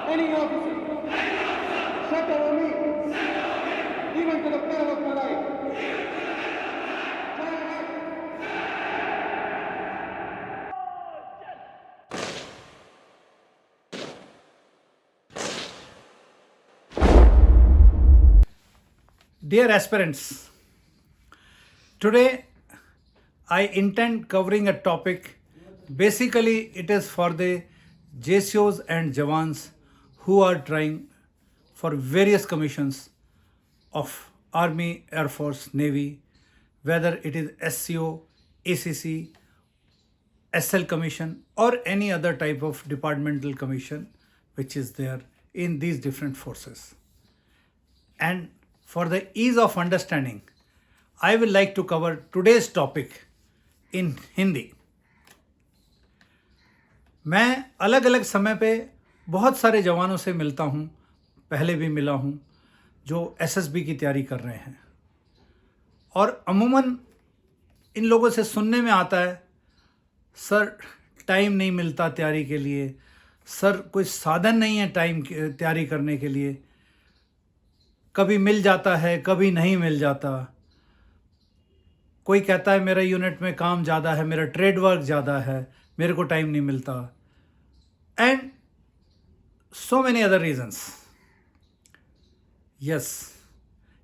any officer, shall obey me, even to the peril of my life. Dear aspirants, today I intend covering a topic. Basically, it is for the JCOs and Jawans who are trying for various commissions of Army, Air Force, Navy, whether it is SCO, ACC, SL commission or any other type of departmental commission which is there in these different forces. And for the ease of understanding, I will like to cover today's topic in Hindi. मैं अलग अलग समय पे बहुत सारे जवानों से मिलता हूँ, पहले भी मिला हूँ, जो एसएसबी की तैयारी कर रहे हैं. और अमूमन इन लोगों से सुनने में आता है, सर टाइम नहीं मिलता तैयारी के लिए, सर कोई साधन नहीं है टाइम तैयारी करने के लिए, कभी मिल जाता है कभी नहीं मिल जाता. कोई कहता है मेरा यूनिट में काम ज़्यादा है, मेरा ट्रेड वर्क ज़्यादा है, मेरे को टाइम नहीं मिलता, and so many other reasons. Yes,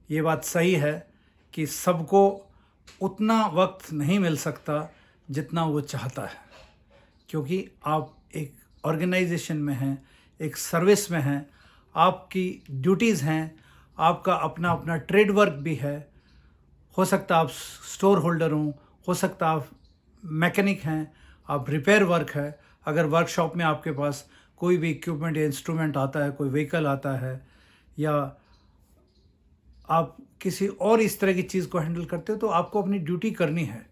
ये बात सही है कि सबको उतना वक्त नहीं मिल सकता जितना वो चाहता है, क्योंकि आप एक ऑर्गेनाइजेशन में हैं, एक सर्विस में हैं, आपकी ड्यूटीज़ हैं, आपका अपना अपना ट्रेड वर्क भी है. हो सकता आप स्टोर होल्डर हों, हो सकता आप मैकेनिक हैं, आप रिपेयर वर्क है, अगर वर्कशॉप में आपके पास कोई भी इक्विपमेंट या इंस्ट्रूमेंट आता है, कोई व्हीकल आता है, या आप किसी और इस तरह की चीज़ को हैंडल करते हो, तो आपको अपनी ड्यूटी करनी है.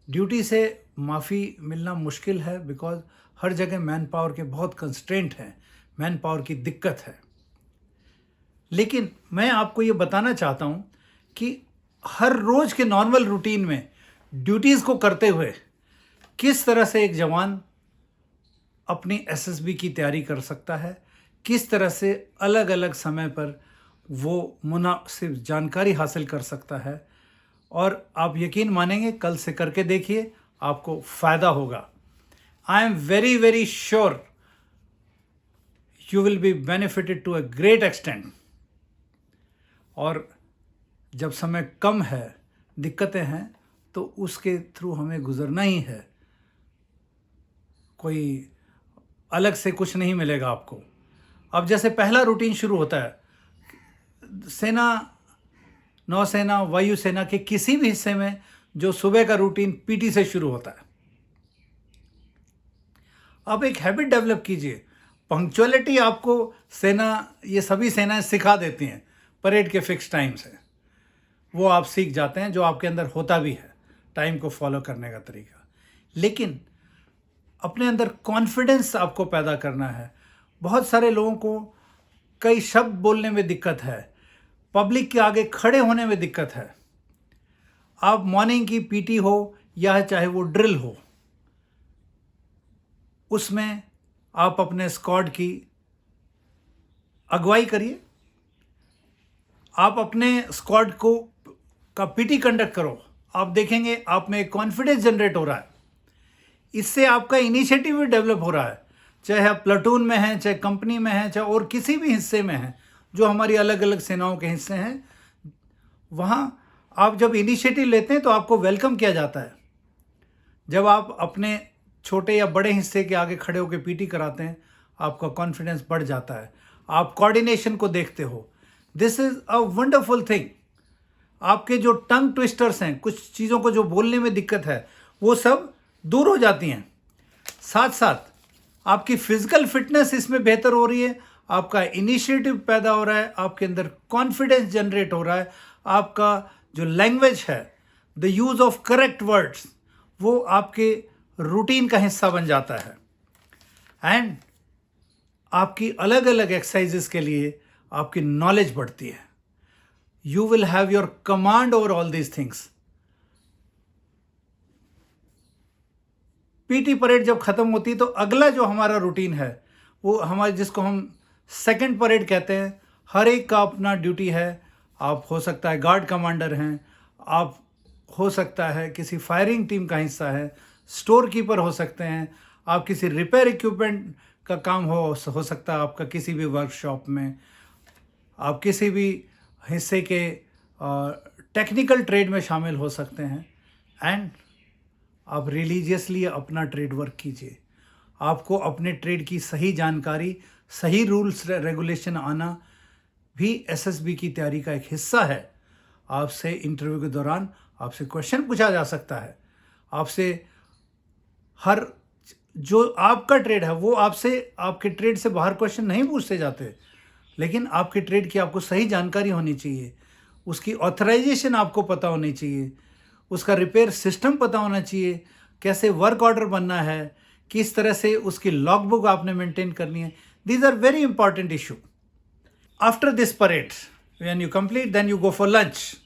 ड्यूटी से माफ़ी मिलना मुश्किल है, बिकॉज हर जगह मैन पावर के बहुत कंस्ट्रेंट हैं, मैन पावर की दिक्कत है. लेकिन मैं आपको ये बताना चाहता हूँ कि हर रोज़ के नॉर्मल रूटीन में ड्यूटीज़ को करते हुए किस तरह से एक जवान अपनी एसएसबी की तैयारी कर सकता है, किस तरह से अलग अलग समय पर वो मुनासिब जानकारी हासिल कर सकता है. और आप यकीन मानेंगे, कल से करके देखिए, आपको फ़ायदा होगा. I am very very sure you will be benefited to a great extent. और जब समय कम है, दिक्कतें हैं, तो उसके थ्रू हमें गुजरना ही है. कोई अलग से कुछ नहीं मिलेगा आपको. अब जैसे पहला रूटीन शुरू होता है, सेना, नौसेना, वायुसेना के किसी भी हिस्से में जो सुबह का रूटीन पीटी से शुरू होता है. आप एक हैबिट डेवलप कीजिए. पंक्चुअलिटी आपको सेना, ये सभी सेनाएं सिखा देती हैं परेड के फिक्स टाइम से. वो आप सीख जाते हैं, जो आपके अंदर होता भी है, टाइम को फॉलो करने का तरीका. लेकिन अपने अंदर कॉन्फिडेंस आपको पैदा करना है. बहुत सारे लोगों को कई शब्द बोलने में दिक्कत है, पब्लिक के आगे खड़े होने में दिक्कत है. आप मॉर्निंग की पीटी हो या चाहे वो ड्रिल हो, उसमें आप अपने स्क्वाड की अगुवाई करिए. आप अपने स्क्वाड को का पीटी कंडक्ट करो. आप देखेंगे आप में कॉन्फिडेंस जनरेट हो रहा है. इससे आपका इनिशिएटिव भी डेवलप हो रहा है, चाहे आप प्लाटून में हैं, चाहे कंपनी में हैं, चाहे और किसी भी हिस्से में हैं, जो हमारी अलग अलग सेनाओं के हिस्से हैं. वहाँ आप जब इनिशिएटिव लेते हैं तो आपको वेलकम किया जाता है. जब आप अपने छोटे या बड़े हिस्से के आगे खड़े होकर पीटी कराते हैं, आपका कॉन्फिडेंस बढ़ जाता है. आप कोऑर्डिनेशन को देखते हो. This is a wonderful thing. आपके जो टंग ट्विस्टर्स हैं, कुछ चीज़ों को जो बोलने में दिक्कत है, वो सब दूर हो जाती हैं. साथ साथ आपकी फिजिकल फिटनेस इसमें बेहतर हो रही है, आपका इनिशिएटिव पैदा हो रहा है, आपके अंदर कॉन्फिडेंस जनरेट हो रहा है, आपका जो लैंग्वेज है, the use of correct words, वो आपके रूटीन का हिस्सा बन जाता है. एंड आपकी अलग अलग एक्सरसाइजेस के लिए आपकी नॉलेज बढ़ती है. You will have your command over all these things. PT parade जब ख़त्म होती है तो अगला जो हमारा रूटीन है, वो हमारे जिसको हम सेकंड परेड कहते हैं, हर एक का अपना ड्यूटी है। आप हो सकता है गार्ड कमांडर हैं, आप हो सकता है किसी फायरिंग टीम का हिस्सा है, स्टोर कीपर हो सकते हैं, आप किसी रिपेयर इक्विपमेंट का काम हो सकता है आपका किसी भी वर्कशॉप में, आप किसी भी हिस्से के टेक्निकल ट्रेड में शामिल हो सकते हैं। एंड आप रिलीजियसली अपना ट्रेड वर्क कीजिए। आपको अपने ट्रेड की सही जानकारी, सही रूल्स रेगुलेशन आना भी एसएसबी की तैयारी का एक हिस्सा है। आपसे इंटरव्यू के दौरान आपसे क्वेश्चन पूछा जा सकता है। आपसे हर जो आपका ट्रेड है वो आपसे आपके ट्रेड से बाहर क्वेश्चन नहीं पूछते जाते, लेकिन आपके ट्रेड की आपको सही जानकारी होनी चाहिए, उसकी ऑथराइजेशन आपको पता होनी चाहिए, उसका रिपेयर सिस्टम पता होना चाहिए, कैसे वर्क ऑर्डर बनना है, किस तरह से उसकी लॉगबुक आपने मेंटेन करनी है। These are very important issue. After this parade when you complete then you go for lunch.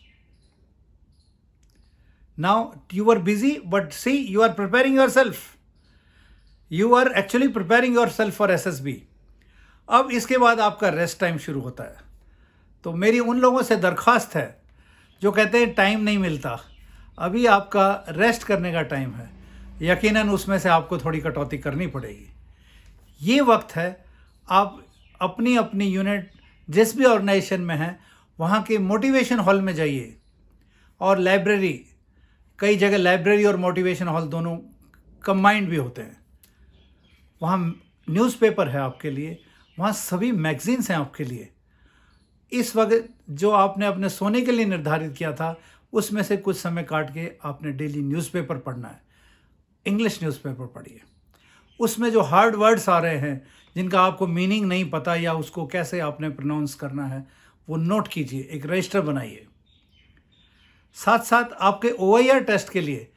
Now you are busy but see you are preparing your self, you are actually preparing your self for SSB. अब इसके बाद आपका rest time शुरू होता है। तो मेरी उन लोगों से दरख्वास्त है जो कहते हैं टाइम नहीं मिलता, अभी आपका रेस्ट करने का टाइम है। यकीनन उसमें से आपको थोड़ी कटौती करनी पड़ेगी। ये वक्त है, आप अपनी अपनी यूनिट जिस भी ऑर्गेनाइजेशन में हैं वहाँ के मोटिवेशन हॉल में जाइए, और लाइब्रेरी, कई जगह लाइब्रेरी और मोटिवेशन हॉल दोनों कंबाइंड भी होते हैं। वहाँ न्यूज़पेपर है आपके लिए, वहाँ सभी मैगजीन्स हैं आपके लिए। इस वक्त जो आपने अपने सोने के लिए निर्धारित किया था उसमें से कुछ समय काट के आपने डेली न्यूज़पेपर पढ़ना है। इंग्लिश न्यूज़पेपर पढ़िए। उसमें जो हार्ड वर्ड्स आ रहे हैं जिनका आपको मीनिंग नहीं पता या उसको कैसे आपने प्रोनाउंस करना है वो नोट कीजिए, एक रजिस्टर बनाइए। साथ साथ आपके OIR टेस्ट के लिए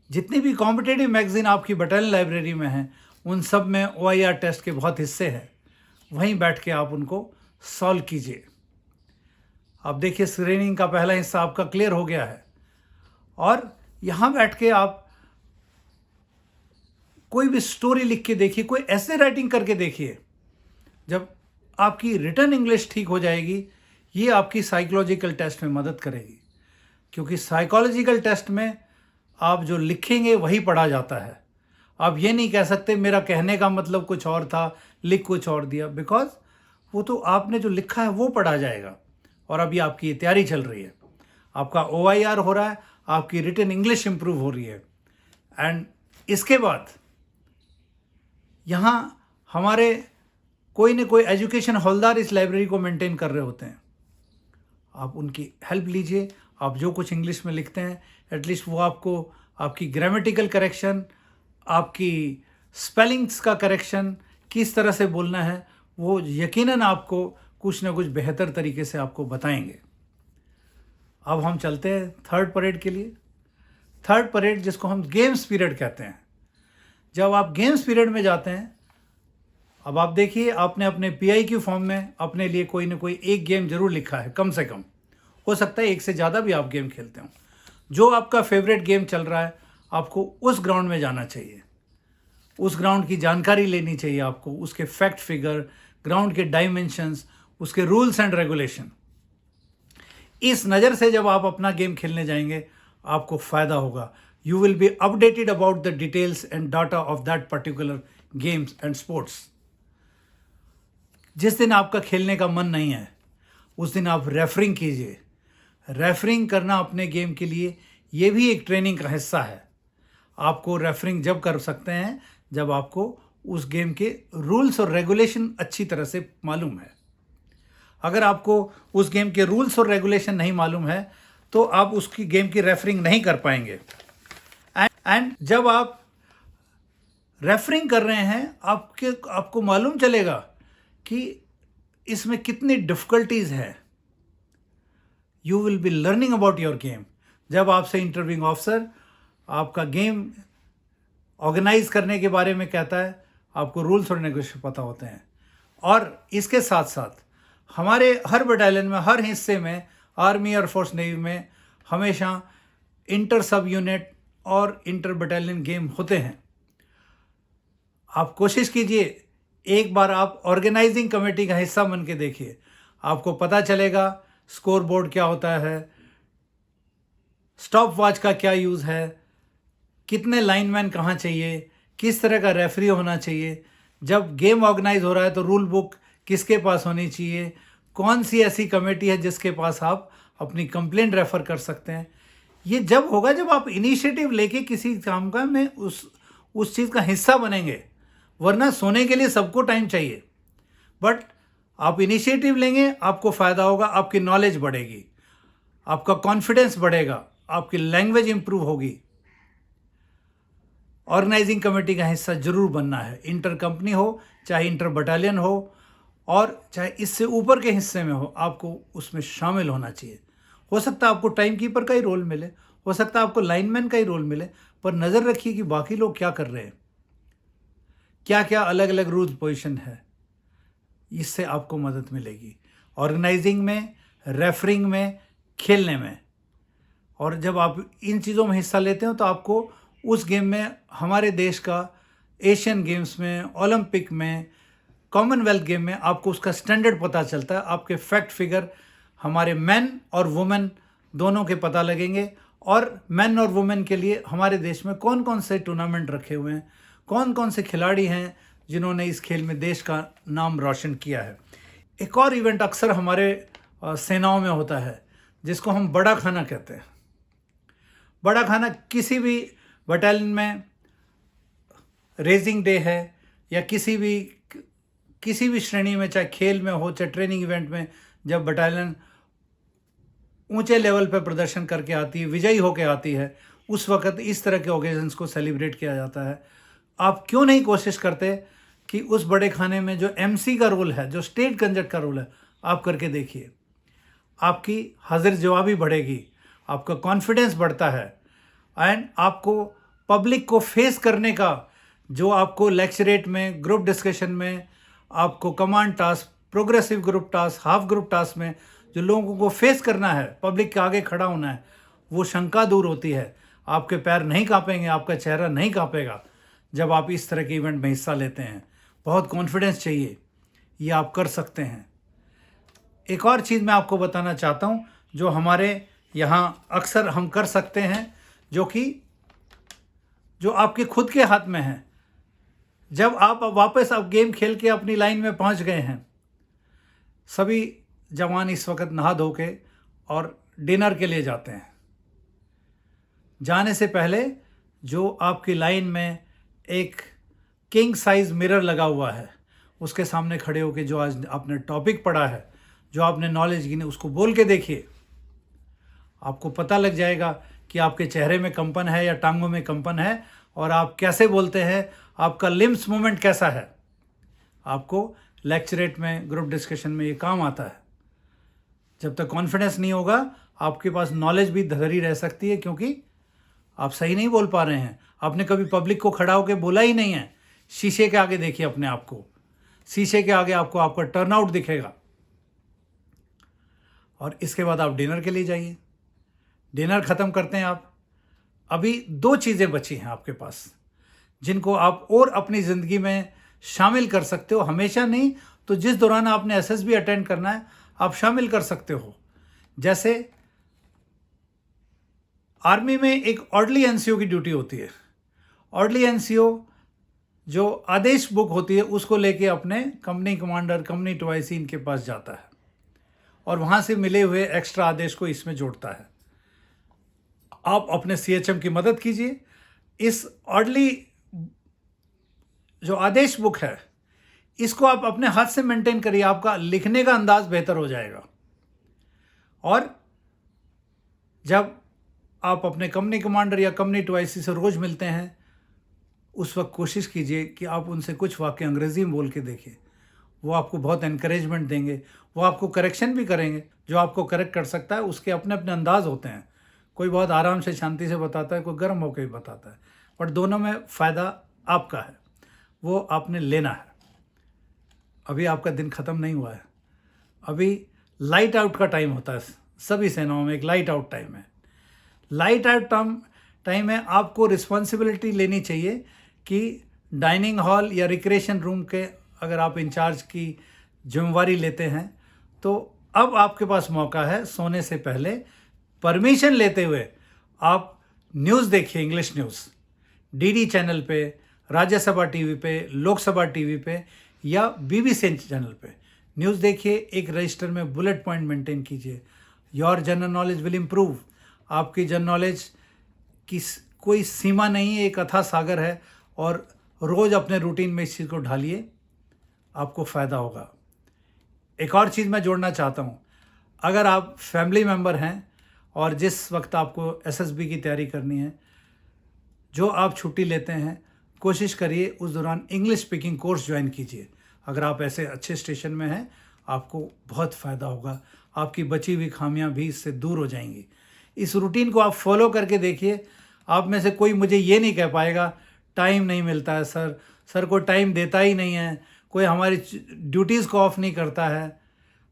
जितनी भी कॉम्पिटिटिव मैगजीन आपकी बटालियन लाइब्रेरी में हैं उन सब में OIR टेस्ट के बहुत हिस्से हैं, वहीं बैठ के आप उनको सॉल्व कीजिए। आप देखिए स्क्रीनिंग का पहला हिस्सा आपका क्लियर हो गया है, और यहाँ बैठ के आप कोई भी स्टोरी लिख के देखिए, कोई ऐसे राइटिंग करके देखिए। जब आपकी रिटन इंग्लिश ठीक हो जाएगी, ये आपकी साइकोलॉजिकल टेस्ट में मदद करेगी, क्योंकि साइकोलॉजिकल टेस्ट में आप जो लिखेंगे वही पढ़ा जाता है। आप ये नहीं कह सकते मेरा कहने का मतलब कुछ और था, लिख कुछ और दिया, बिकॉज वो तो आपने जो लिखा है वो पढ़ा जाएगा। और अभी आपकी ये तैयारी चल रही है, आपका OIR हो रहा है, आपकी रिटन इंग्लिश इंप्रूव हो रही है। एंड इसके बाद यहाँ हमारे कोई न कोई एजुकेशन हॉलदार इस लाइब्रेरी को मेंटेन कर रहे होते हैं, आप उनकी हेल्प लीजिए। आप जो कुछ इंग्लिश में लिखते हैं एटलीस्ट वो आपको आपकी ग्रामेटिकल करेक्शन, आपकी स्पेलिंग्स का करेक्शन, किस तरह से बोलना है वो यकीनन आपको कुछ ना कुछ बेहतर तरीके से आपको बताएंगे। अब हम चलते हैं थर्ड परेड के लिए। थर्ड परेड जिसको हम गेम्स पीरियड कहते हैं। जब आप गेम्स पीरियड में जाते हैं, अब आप देखिए आपने अपने PIQ फॉर्म में अपने लिए कोई ना कोई एक गेम जरूर लिखा है, कम से कम। हो सकता है एक से ज़्यादा भी आप गेम खेलते हो। जो आपका फेवरेट गेम चल रहा है आपको उस ग्राउंड में जाना चाहिए, उस ग्राउंड की जानकारी लेनी चाहिए आपको, उसके फैक्ट फिगर, ग्राउंड के डायमेंशंस, उसके रूल्स एंड रेगुलेशन। इस नज़र से जब आप अपना गेम खेलने जाएंगे आपको फ़ायदा होगा। You will be updated about the details and data of that particular games and sports. जिस दिन आपका खेलने का मन नहीं है उस दिन आप रेफरिंग कीजिए। रेफरिंग करना अपने गेम के लिए ये भी एक ट्रेनिंग का हिस्सा है। आपको रेफरिंग जब कर सकते हैं जब आपको उस गेम के रूल्स और रेगुलेशन अच्छी तरह से मालूम है। अगर आपको उस गेम के रूल्स और रेगुलेशन नहीं मालूम है तो आप उसकी गेम की रेफरिंग नहीं कर पाएंगे। एंड जब आप रेफरिंग कर रहे हैं आपको मालूम चलेगा कि इसमें कितनी डिफ़िकल्टीज़ है। You will be learning about your game. जब आपसे इंटरव्यूइंग ऑफिसर आपका गेम ऑर्गेनाइज करने के बारे में कहता है, आपको रूल्स और रेगुलेशन पता होते हैं। और इसके साथ साथ हमारे हर बटालियन में, हर हिस्से में, आर्मी, एयरफोर्स, नेवी में हमेशा इंटर सब यूनिट और इंटर बटालियन गेम होते हैं। आप कोशिश कीजिए एक बार आप ऑर्गेनाइजिंग कमेटी का हिस्सा बन के देखिए, आपको पता चलेगा स्कोर बोर्ड क्या होता है, स्टॉप वॉच का क्या यूज़ है, कितने लाइनमैन कहाँ चाहिए, किस तरह का रेफरी होना चाहिए, जब गेम ऑर्गेनाइज हो रहा है तो रूल बुक किसके पास होनी चाहिए, कौन सी ऐसी कमेटी है जिसके पास आप अपनी कंप्लेंट रेफ़र कर सकते हैं। ये जब होगा जब आप इनिशिएटिव लेके किसी काम का में उस चीज़ का हिस्सा बनेंगे, वरना सोने के लिए सबको टाइम चाहिए। बट आप इनिशिएटिव लेंगे, आपको फ़ायदा होगा, आपकी नॉलेज बढ़ेगी, आपका कॉन्फिडेंस बढ़ेगा, आपकी लैंग्वेज इंप्रूव होगी। ऑर्गेनाइजिंग कमेटी का हिस्सा जरूर बनना है, इंटर कंपनी हो चाहे इंटर बटालियन हो और चाहे इससे ऊपर के हिस्से में हो, आपको उसमें शामिल होना चाहिए। हो सकता है आपको टाइम कीपर का ही रोल मिले, हो सकता है आपको लाइनमैन का ही रोल मिले, पर नज़र रखिए कि बाकी लोग क्या कर रहे हैं, क्या क्या अलग अलग रूल पोजीशन है, इससे आपको मदद मिलेगी ऑर्गेनाइजिंग में, रेफरिंग में, खेलने में। और जब आप इन चीज़ों में हिस्सा लेते हो तो आपको उस गेम में, हमारे देश का एशियन गेम्स में, ओलंपिक में, कॉमनवेल्थ गेम में आपको उसका स्टैंडर्ड पता चलता है। आपके फैक्ट फिगर हमारे मैन और वुमेन दोनों के पता लगेंगे, और मैन और वुमेन के लिए हमारे देश में कौन कौन से टूर्नामेंट रखे हुए हैं, कौन कौन से खिलाड़ी हैं जिन्होंने इस खेल में देश का नाम रोशन किया है। एक और इवेंट अक्सर हमारे सेनाओं में होता है जिसको हम बड़ा खाना कहते हैं। बड़ा खाना किसी भी बटालियन में रेजिंग डे है या किसी भी श्रेणी में, चाहे खेल में हो चाहे ट्रेनिंग इवेंट में, जब बटालियन ऊंचे लेवल पर प्रदर्शन करके आती है, विजयी होकर आती है, उस वक्त इस तरह के ओकेजन्स को सेलिब्रेट किया जाता है। आप क्यों नहीं कोशिश करते कि उस बड़े खाने में जो एमसी का रोल है, जो स्टेट कंजट का रोल है, आप करके देखिए। आपकी हाजिर जवाबी बढ़ेगी, आपका कॉन्फिडेंस बढ़ता है, एंड आपको पब्लिक को फेस करने का, जो आपको लेक्चरेट में, ग्रुप डिस्कशन में, आपको command task, progressive group task, half group task में जो लोगों को फेस करना है, पब्लिक के आगे खड़ा होना है, वो शंका दूर होती है। आपके पैर नहीं कांपेंगे, आपका चेहरा नहीं कांपेगा जब आप इस तरह के इवेंट में हिस्सा लेते हैं। बहुत कॉन्फिडेंस चाहिए, ये आप कर सकते हैं। एक और चीज़ मैं आपको बताना चाहता हूँ जो हमारे यहाँ अक्सर हम कर सकते हैं, जो आपके खुद के हाथ में है। जब आप वापस गेम खेल के अपनी लाइन में पहुंच गए हैं, सभी जवान इस वक्त नहा धो के और डिनर के लिए जाते हैं। जाने से पहले जो आपकी लाइन में एक किंग साइज मिरर लगा हुआ है, उसके सामने खड़े होकर जो आज आपने टॉपिक पढ़ा है, जो आपने नॉलेज गिनी, उसको बोल के देखिए। आपको पता लग जाएगा कि आपके चेहरे में कंपन है या टांगों में कंपन है, और आप कैसे बोलते हैं, आपका लिम्स मूवमेंट कैसा है। आपको लेक्चरेट में, ग्रुप डिस्कशन में ये काम आता है। जब तक कॉन्फिडेंस नहीं होगा, आपके पास नॉलेज भी धरी रह सकती है, क्योंकि आप सही नहीं बोल पा रहे हैं। आपने कभी पब्लिक को खड़ा होकर बोला ही नहीं है। शीशे के आगे देखिए अपने आप को, शीशे के आगे आपको आपका टर्नआउट दिखेगा। और इसके बाद आप डिनर के लिए जाइए। डिनर ख़त्म करते हैं आप। अभी 2 चीज़ें बची हैं आपके पास जिनको आप और अपनी ज़िंदगी में शामिल कर सकते हो। हमेशा नहीं तो जिस दौरान आपने एसएसबी अटेंड करना है, आप शामिल कर सकते हो। जैसे आर्मी में एक ऑर्डरली एनसीओ की ड्यूटी होती है। ऑर्डरली एनसीओ जो आदेश बुक होती है, उसको लेके अपने कंपनी कमांडर, कंपनी टूआईसी इनके पास जाता है और वहाँ से मिले हुए एक्स्ट्रा आदेश को इसमें जोड़ता है। आप अपने सीएचएम की मदद कीजिए। इस ऑर्डरली जो आदेश बुक है, इसको आप अपने हाथ से मेंटेन करिए। आपका लिखने का अंदाज बेहतर हो जाएगा। और जब आप अपने कंपनी कमांडर या कंपनी टूआईसी से रोज़ मिलते हैं, उस वक्त कोशिश कीजिए कि आप उनसे कुछ वाक्य अंग्रेज़ी में बोल के देखिए। वो आपको बहुत एनकरेजमेंट देंगे। वो आपको करेक्शन भी करेंगे। जो आपको करेक्ट कर सकता है, उसके अपने अपने अंदाज होते हैं। कोई बहुत आराम से, शांति से बताता है, कोई गर्म होकर भी बताता है, बट दोनों में फ़ायदा आपका है, वो आपने लेना है। अभी आपका दिन ख़त्म नहीं हुआ है। अभी लाइट आउट का टाइम होता है। सभी सेनाओं में एक लाइट आउट टाइम है। लाइट आउट टाइम में आपको रिस्पॉन्सिबिलिटी लेनी चाहिए कि डाइनिंग हॉल या रिक्रिएशन रूम के अगर आप इंचार्ज की जिम्मेवारी लेते हैं तो अब आपके पास मौका है सोने से पहले परमिशन लेते हुए आप न्यूज़ देखिए, इंग्लिश न्यूज़ डीडी चैनल पे, राज्यसभा टीवी पे, लोकसभा टीवी पे या बीबीसी चैनल पे न्यूज़ देखिए। एक रजिस्टर में बुलेट पॉइंट मेंटेन कीजिए। Your general knowledge will improve. आपकी जनरल नॉलेज की कोई सीमा नहीं है, एक अथाह सागर है, और रोज़ अपने रूटीन में इस चीज़ को ढालिए, आपको फ़ायदा होगा। एक और चीज़ मैं जोड़ना चाहता हूँ, अगर आप फैमिली मेम्बर हैं और जिस वक्त आपको एसएसबी की तैयारी करनी है, जो आप छुट्टी लेते हैं, कोशिश करिए उस दौरान इंग्लिश स्पीकिंग कोर्स ज्वाइन कीजिए। अगर आप ऐसे अच्छे स्टेशन में हैं, आपको बहुत फ़ायदा होगा, आपकी बची हुई खामियां भी इससे दूर हो जाएंगी। इस रूटीन को आप फॉलो करके देखिए। आप में से कोई मुझे ये नहीं कह पाएगा टाइम नहीं मिलता है सर कोई टाइम देता ही नहीं है, कोई हमारी ड्यूटीज़ को ऑफ नहीं करता है।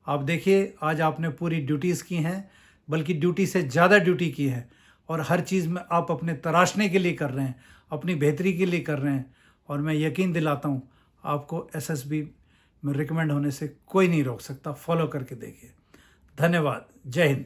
आप देखिए, आज आपने पूरी ड्यूटीज़ की हैं, बल्कि ड्यूटी से ज़्यादा ड्यूटी की है, और हर चीज़ में आप अपने तराशने के लिए कर रहे हैं, अपनी बेहतरी के लिए कर रहे हैं। और मैं यकीन दिलाता हूँ, आपको एसएसबी में रिकमेंड होने से कोई नहीं रोक सकता। फॉलो करके देखिए। धन्यवाद। जय हिंद।